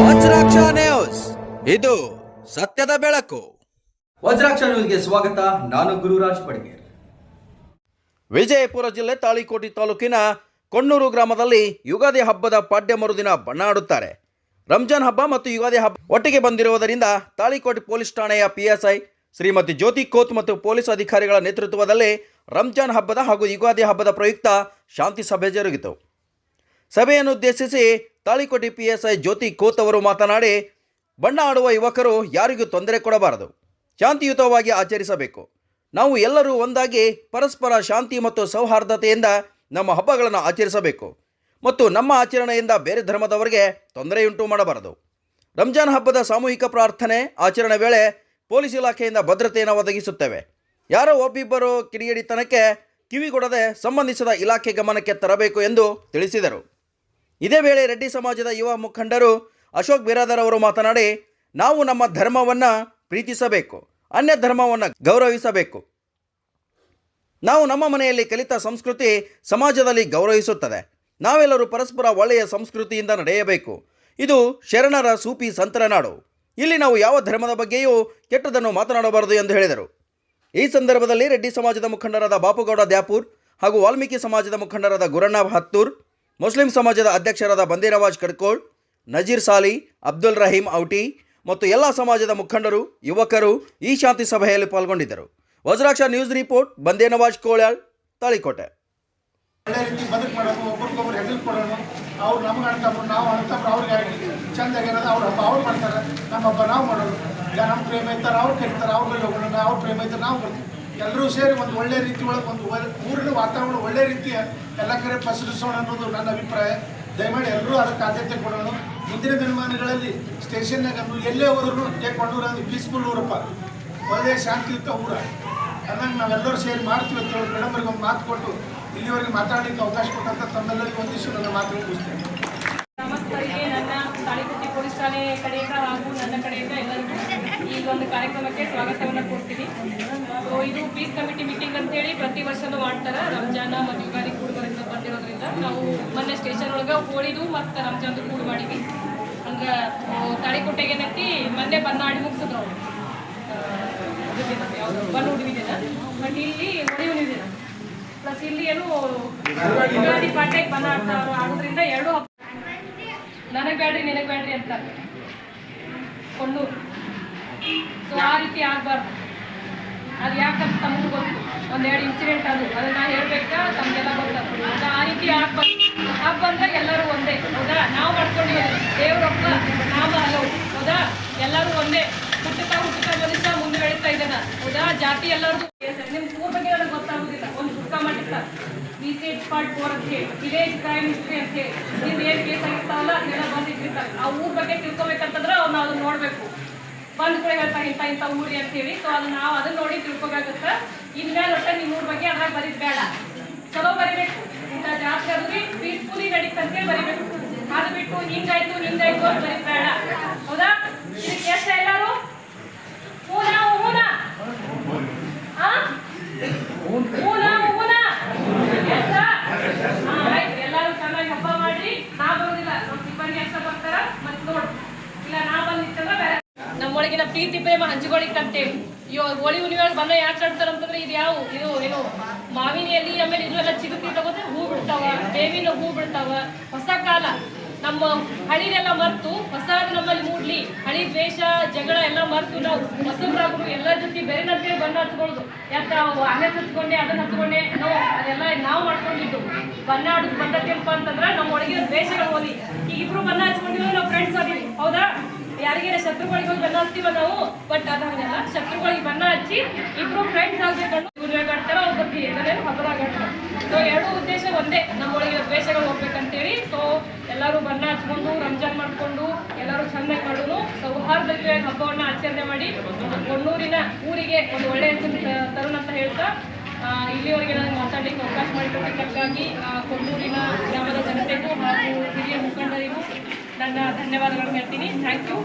Vajraksha news, ಇದು ಸತ್ಯದ ಬೆಳಕು. ವಜ್ರಾಕ್ಷ ನ್ಯೂಸ್ಗೆ ಸ್ವಾಗತ. ನಾನು ಗುರುರಾಜ್ ಪಡ್ಗೇರ್. ವಿಜಯಪುರ ಜಿಲ್ಲೆ ತಾಳಿಕೋಟೆ ತಾಲೂಕಿನ ಕೊಣ್ಣೂರು ಗ್ರಾಮದಲ್ಲಿ ಯುಗಾದಿ ಹಬ್ಬದ ಪಾಡ್ಯ ಮರುದಿನ ಬಣ್ಣ ಆಡುತ್ತಾರೆ. ರಂಜಾನ್ ಹಬ್ಬ ಮತ್ತು ಯುಗಾದಿ ಹಬ್ಬ ಒಟ್ಟಿಗೆ ಬಂದಿರುವುದರಿಂದ ತಾಳಿಕೋಟೆ ಪೊಲೀಸ್ ಠಾಣೆಯ PSI ಶ್ರೀಮತಿ ಜ್ಯೋತಿ ಕೋತ್ ಮತ್ತು ಪೊಲೀಸ್ ಅಧಿಕಾರಿಗಳ ನೇತೃತ್ವದಲ್ಲಿ ರಂಜಾನ್ ಹಬ್ಬದ ಹಾಗೂ ಯುಗಾದಿ ಹಬ್ಬದ ಪ್ರಯುಕ್ತ ಶಾಂತಿ ಸಭೆ ಜರುಗಿತು. ಸಭೆಯನ್ನು ಉದ್ದೇಶಿಸಿ ತಾಳಿಕೋಟೆ PSI ಜ್ಯೋತಿ ಕೋತ್ ಅವರು ಮಾತನಾಡಿ, ಬಣ್ಣ ಆಡುವ ಯುವಕರು ಯಾರಿಗೂ ತೊಂದರೆ ಕೊಡಬಾರದು, ಶಾಂತಿಯುತವಾಗಿ ಆಚರಿಸಬೇಕು. ನಾವು ಎಲ್ಲರೂ ಒಂದಾಗಿ ಪರಸ್ಪರ ಶಾಂತಿ ಮತ್ತು ಸೌಹಾರ್ದತೆಯಿಂದ ನಮ್ಮ ಹಬ್ಬಗಳನ್ನು ಆಚರಿಸಬೇಕು ಮತ್ತು ನಮ್ಮ ಆಚರಣೆಯಿಂದ ಬೇರೆ ಧರ್ಮದವರಿಗೆ ತೊಂದರೆಯುಂಟು ಮಾಡಬಾರದು. ರಂಜಾನ್ ಹಬ್ಬದ ಸಾಮೂಹಿಕ ಪ್ರಾರ್ಥನೆ ಆಚರಣೆ ವೇಳೆ ಪೊಲೀಸ್ ಇಲಾಖೆಯಿಂದ ಭದ್ರತೆಯನ್ನು ಒದಗಿಸುತ್ತೇವೆ. ಯಾರೋ ಒಬ್ಬಿಬ್ಬರು ಕಿಡಿಗೇಡಿತನಕ್ಕೆ ಕಿವಿಗೊಡದೆ ಸಂಬಂಧಿಸಿದ ಇಲಾಖೆ ಗಮನಕ್ಕೆ ತರಬೇಕು ಎಂದು ತಿಳಿಸಿದರು. ಇದೇ ವೇಳೆ ರೆಡ್ಡಿ ಸಮಾಜದ ಯುವ ಮುಖಂಡರು ಅಶೋಕ್ ಬಿರಾದರ್ ಅವರು ಮಾತನಾಡಿ, ನಾವು ನಮ್ಮ ಧರ್ಮವನ್ನು ಪ್ರೀತಿಸಬೇಕು, ಅನ್ಯ ಧರ್ಮವನ್ನು ಗೌರವಿಸಬೇಕು. ನಾವು ನಮ್ಮ ಮನೆಯಲ್ಲಿ ಕಲಿತ ಸಂಸ್ಕೃತಿ ಸಮಾಜದಲ್ಲಿ ಗೌರವಿಸುತ್ತದೆ. ನಾವೆಲ್ಲರೂ ಪರಸ್ಪರ ಒಳ್ಳೆಯ ಸಂಸ್ಕೃತಿಯಿಂದ ನಡೆಯಬೇಕು. ಇದು ಶರಣರ ಸೂಫಿ ಸಂತರ ನಾಡು. ಇಲ್ಲಿ ನಾವು ಯಾವ ಧರ್ಮದ ಬಗ್ಗೆಯೂ ಕೆಟ್ಟದನ್ನು ಮಾತನಾಡಬಾರದು ಎಂದು ಹೇಳಿದರು. ಈ ಸಂದರ್ಭದಲ್ಲಿ ರೆಡ್ಡಿ ಸಮಾಜದ ಮುಖಂಡರಾದ ಬಾಪುಗೌಡ ದ್ಯಾಪೂರ್ ಹಾಗೂ ವಾಲ್ಮೀಕಿ ಸಮಾಜದ ಮುಖಂಡರಾದ ಗುರಣ್ಣ ಹತ್ತೂರ್, ಮುಸ್ಲಿಂ ಸಮಾಜದ ಅಧ್ಯಕ್ಷರಾದ ಬಂದೇನವಾಜ್ ಕಡ್ಕೋಳ್, ನಜೀರ್ ಸಾಲಿ, ಅಬ್ದುಲ್ ರಹೀಂ ಔಟಿ ಮತ್ತು ಎಲ್ಲ ಸಮಾಜದ ಮುಖಂಡರು, ಯುವಕರು ಈ ಶಾಂತಿ ಸಭೆಯಲ್ಲಿ ಪಾಲ್ಗೊಂಡಿದ್ದರು. Vajraksha news report, Bandenawaz ಕೋಳ್ಯಾಳ್, Talikote. ಒಳ್ಳೆ ರೀತಿ ಬದುಕು ಮಾಡೋದು, ಒಬ್ಬರಿಗೊಬ್ರು ಹೆಗಲು ಕೊಡೋಣ. ಅವ್ರು ನಮ್ಗೆ ಅಣ್ತಬ್ರು, ನಾವು ಅಣ್ತಬ್ರು ಅವ್ರಿಗೆ ಚಂದಾಗಿರೋದು. ಅವ್ರ ಹಬ್ಬ ಅವ್ರು ಮಾಡ್ತಾರೆ, ನಮ್ಮ ಹಬ್ಬ ನಾವು ಮಾಡೋದು. ಈಗ ನಮ್ಮ ಪ್ರೇಮ ಇರ್ತಾರೆ, ಅವ್ರು ಕರೀತಾರೆ, ಅವ್ರ ಮೇಲೆ ಹೋಗೋಣ. ಅವ್ರ ಪ್ರೇಮ ಇರ್ತಾರೆ, ನಾವು ಬರ್ತೀವಿ. ಎಲ್ಲರೂ ಸೇರಿ ಒಂದು ಒಳ್ಳೆ ರೀತಿ ಒಳಗೆ ಒಂದು ಊರಿನ ವಾತಾವರಣ ಒಳ್ಳೆ ರೀತಿಯ ಎಲ್ಲ ಕಡೆ ಪಸರಿಸೋಣ ಅನ್ನೋದು ನನ್ನ ಅಭಿಪ್ರಾಯ. ದಯಮಾಡಿ ಎಲ್ಲರೂ ಅದಕ್ಕೆ ಆದ್ಯತೆ ಕೊಡೋಣ. ಮುಂದಿನ ದಿನಮಾನಗಳಲ್ಲಿ ಸ್ಟೇಷನ್ನಾಗ ಎಲ್ಲೇ ಊರು ಕೊಣ್ಣೂರು ಅಂದ್ರೆ ಪೀಸ್ಫುಲ್ ಊರಪ್ಪ, ಒಳ್ಳೆಯ ಶಾಂತಿಯುತ ಊರ ಅನ್ನಂಗೆ ನಾವೆಲ್ಲರೂ ಸೇರಿ ಮಾಡ್ತೀವಿ ಅಂತ ಹೇಳಿ ಮೇಡಮ್ರಿಗೆ ಒಂದು ಮಾತು ಕೊಟ್ಟು ಇಲ್ಲಿವರೆಗೆ ಮಾತಾಡಲಿಕ್ಕೆ ಅವಕಾಶ ಕೊಟ್ಟಂತ ತಮ್ಮೆಲ್ಲರಿಗೂ ಒಂದಿಷ್ಟು ನನ್ನ ಮಾತು ಮುಗಿಸ್ತೇನೆ. ನಮಸ್ಕಾರಿಗೆ ನನ್ನ ತಾಳಿಕೋಟೆ ಪೊಲೀಸ್ ಠಾಣೆ ಕಡೆಯಿಂದ ಹಾಗೂ ನನ್ನ ಕಡೆಯಿಂದ ಎಲ್ಲರಿಗೂ ಈ ಒಂದು ಕಾರ್ಯಕ್ರಮಕ್ಕೆ ಸ್ವಾಗತವನ್ನು ಕೊಡ್ತೀನಿ. ಇದು ಪೀಸ್ ಕಮಿಟಿ ಮೀಟಿಂಗ್ ಅಂತೇಳಿ ಪ್ರತಿ ವರ್ಷನೂ ಮಾಡ್ತಾರೆ. ರಂಜಾನ ಮತ್ತು ಯುಗಾದಿ ಕೂಡುಬರಿಂದ ಬಂದಿರೋದ್ರಿಂದ ನಾವು ಮೊನ್ನೆ ಸ್ಟೇಷನ್ ಒಳಗೆ ಹೋಳಿದು ಮತ್ತು ರಂಜಾನ್ದು ಕೂಡು ಮಾಡಿದ್ವಿ. ಅಂದ್ರೆ ತಾಳಿಕೋಟೆಗೆ ಏನೈತಿ ಮೊನ್ನೆ ಬಣ್ಣ ಆಡಿ ಮುಗಿಸಿದ್ರು ಅವರು ಯಾವುದು ಬಣ್ಣ ಉಡಿದಿದ್ದೇನ, ಬಟ್ ಇಲ್ಲಿ ಹೊಡಿ ಉಳಿದಿದೆ. ಪ್ಲಸ್ ಇಲ್ಲಿ ಏನು ಯುಗಾದಿ ಪಾಠಕ್ಕೆ ಬಣ್ಣ ಆಡೋದ್ರಿಂದ ಎರಡು ನನಗೆ ಬೇಡ್ರಿ ನಿನಗೆ ಬೇಡ್ರಿ ಅಂತ ಕೊಣ್ಣೂರು. ಸೊ ಆ ರೀತಿ ಆಗಬಾರ್ದು. ಅದು ಯಾಕಂತ ತಮಗೂ ಗೊತ್ತು, ಒಂದೆರಡು ಇನ್ಸಿಡೆಂಟ್ ಅದನ್ನ ಹೇಳ್ಬೇಕಾ ತಮಗೆಲ್ಲ ಗೊತ್ತಾಗ್ತದೆ. ಅದು ಆ ರೀತಿ ಆಗ್ಬಾರ್ದು. ಹಬ್ಬ ಅಂದ್ರೆ ಎಲ್ಲರೂ ಒಂದೇ, ಹೌದಾ? ನಾವು ಮಾಡ್ಕೊಂಡಿರೋದು ದೇವ್ರೊಬ್ಬ ನಾಮ ಹಲವು, ಹೌದಾ? ಎಲ್ಲರೂ ಒಂದೇ. ಹುಟ್ಟುತ್ತಾ ಮನುಷ್ಯ ಮುಂದೆ ಬೆಳೀತಾ ಇದ್ದಾನ, ಹೌದಾ? ಜಾತಿ ಎಲ್ಲರದು. ನಿಮ್ಮ ಊರ ಬಗ್ಗೆ ನನಗೆ ಗೊತ್ತಾಗೋದಿಲ್ಲ. ಒಂದು ಬುಕ್ಕ ಮಾಡಿರ್ತಾರೆ VCH Part 4 ಅಂತ ಹೇಳಿ, ವಿಲೇಜ್ ಕ್ರೈಮ್ ಹಿಸ್ಟ್ರಿ ಅಂತ ಹೇಳಿ. ನಿಮ್ದು ಏನು ಕೇಸ್ ಆಗಿರ್ತಾವಲ್ಲ ಅದನ್ನೆಲ್ಲ ಬಂದಿಟ್ಟಿರ್ತಾರೆ. ಆ ಊರ ಬಗ್ಗೆ ತಿಳ್ಕೊಬೇಕಂತಂದ್ರೆ ನಾವು ಅದನ್ನ ನೋಡಬೇಕು. ಬಂದ್ ಕೂಡ ಹೇಳ್ತಾರೆ ಇಂಥ ಊರಿ ಅಂತ ಹೇಳಿ. ಸೊ ಅದು ನಾವು ಅದನ್ನ ನೋಡಿ ತಿಳ್ಕೊಬೇಕಾಗುತ್ತೆ. ಇನ್ಮೇಲೆ ಒಟ್ಟೆ ನಿಮ್ಮ ಊರ ಬಗ್ಗೆ ಅದ್ರಾಗ ಬರೀದ್ ಬೇಡ, ಚಲೋ ಬರಿಬೇಕು. ಇಂಥ ಜಾತ್ರೆ ಆದ್ರಿ ಪೀಸ್ಫುಲಿ ನಡೀತಂತೆ ಬರಿಬೇಕು. ಅದು ಬಿಟ್ಟು ಹಿಂಗಾಯ್ತು ಅಂತ ಬರೀದ್ ಬೇಡ, ಹೌದಾ? ಇದಕ್ಕೆ ಎಷ್ಟು ಎಲ್ಲರೂ ಹೂನಾ ಹೂನಾ ಆಯ್ತು. ಎಲ್ಲರೂ ಚೆನ್ನಾಗಿ ಹಬ್ಬ ಮಾಡ್ರಿ. ನಾ ಬರೋದಿಲ್ಲ, ನಮ್ಮ ಸಿಬ್ಬಂದಿ ಅಷ್ಟ ಬರ್ತಾರ. ಮತ್ತೆ ನೋಡು, ಇಲ್ಲ ನಾ ಬಂದಿತ್ತಂದ್ರೆ ಬೇರೆ ನಮ್ಮೊಳಗಿನ ಪ್ರೀತಿ ಪ್ರೇಮ ಹಂಚಿಕೊಳ್ಳಿಕ್ಕಂತೇಳಿ ಹೋಳಿ ಹುಣ್ಣಿಮೆಯೊಳಗೆ ಬಣ್ಣ ಯಾಕೆ ಆಡ್ತಾರಂತಂದ್ರೆ ಇದು ಯಾವ ಇದು ಏನು ಮಾವಿನ ಎಲೆ ಆಮೇಲೆ ಇದು ಎಲ್ಲ ಚಿಗುತಿ ತಗೋದ್ರೆ ಹೂ ಬಿಡ್ತಾವ, ಬೇವಿನ ಹೂ ಬಿಡ್ತಾವ. ಹೊಸ ಕಾಲ, ನಮ್ಮ ಹಳಿದೆಲ್ಲ ಮರೆತು ಹೊಸದು ನಮ್ಮಲ್ಲಿ ಮೂಡ್ಲಿ. ಹಳಿ ದ್ವೇಷ ಜಗಳ ಎಲ್ಲ ಮರೆತು ನಾವು ಹೊಸಬ್ರಾಗರು ಎಲ್ಲ ಜೊತೆ ಬೇರೆನಂತೇಳಿ ಬಣ್ಣ ಹಚ್ಕೊಳ್ಳೋದು. ಯಾಕೆ ಅನ್ನ ಹಚ್ಕೊಂಡೆ ಅದನ್ನ ಹಚ್ಕೊಂಡೆ ನಾವು ಅದೆಲ್ಲ ನಾವು ಮಾಡ್ಕೊಂಡಿದ್ದು. ಬಣ್ಣ ಆಡೋದು ಬಂದತ್ತೇನಪ್ಪ ಅಂತಂದ್ರೆ ನಮ್ಮ ಒಳಗಿನ ದ್ವೇಷಗಳು ಹೋಗಿ. ಈಗ ಇಬ್ರು ಬಣ್ಣ ಹಚ್ಕೊಂಡಿದ್ವಿ, ನಾವು ಫ್ರೆಂಡ್ಸ್ ಅದೀವಿ, ಹೌದಾ? ಯಾರಿಗೇನ ಶತ್ರುಗಳಿಗೆ ಹೋಗಿ ಬಣ್ಣ ಹಚ್ತೀವ ನಾವು, ಬಟ್ ಅದಾಗಲ್ಲ. ಶತ್ರುಗಳಿಗೆ ಬಣ್ಣ ಹಚ್ಚಿ ಇಬ್ರು ಫ್ರೆಂಡ್ಸ್ ಆಗ್ಬೇಕಂಡು ಗುರುವಾಗಾಡ್ತಾರ, ಒಬ್ಬರಿಗೆ ಎಲ್ಲರೇನು ಹಬ್ಬರಾಗಾಡ್ತಾರೆ. ಸೊ ಎರಡು ಉದ್ದೇಶ ಒಂದೇ, ನಮ್ಮೊಳಗಿನ ದ್ವೇಷಗಳು ಹೋಗ್ಬೇಕಂತೇಳಿ. ಸೊ ಎಲ್ಲರೂ ಬಣ್ಣ ಹಚ್ಕೊಂಡು ರಂಜಾನ್ ಮಾಡಿಕೊಂಡು ಎಲ್ಲರೂ ಚೆನ್ನಾಗಿ ಮಾಡೋನು ಸೌಹಾರ್ದತೆಯಾಗಿ ಹಬ್ಬವನ್ನು ಆಚರಣೆ ಮಾಡಿ ಕೊಣ್ಣೂರಿನ ಊರಿಗೆ ಒಂದು ಒಳ್ಳೆಯ ಹೆಸರು ತರುಣ ಅಂತ ಹೇಳ್ತಾ ಇಲ್ಲಿವರೆಗೆ ನನಗೆ ಮಾತಾಡಲಿಕ್ಕೆ ಅವಕಾಶ ಮಾಡಿಕೊಟ್ಟಿದ್ದಕ್ಕಾಗಿ ಕೊಣ್ಣೂರಿನ ಗ್ರಾಮದ ಜನತೆಗೂ ಹಾಗೂ ಹಿರಿಯ ಮುಖಂಡರಿಗೂ ನನ್ನ ಧನ್ಯವಾದಗಳನ್ನು ಹೇಳ್ತೀನಿ. Thank you.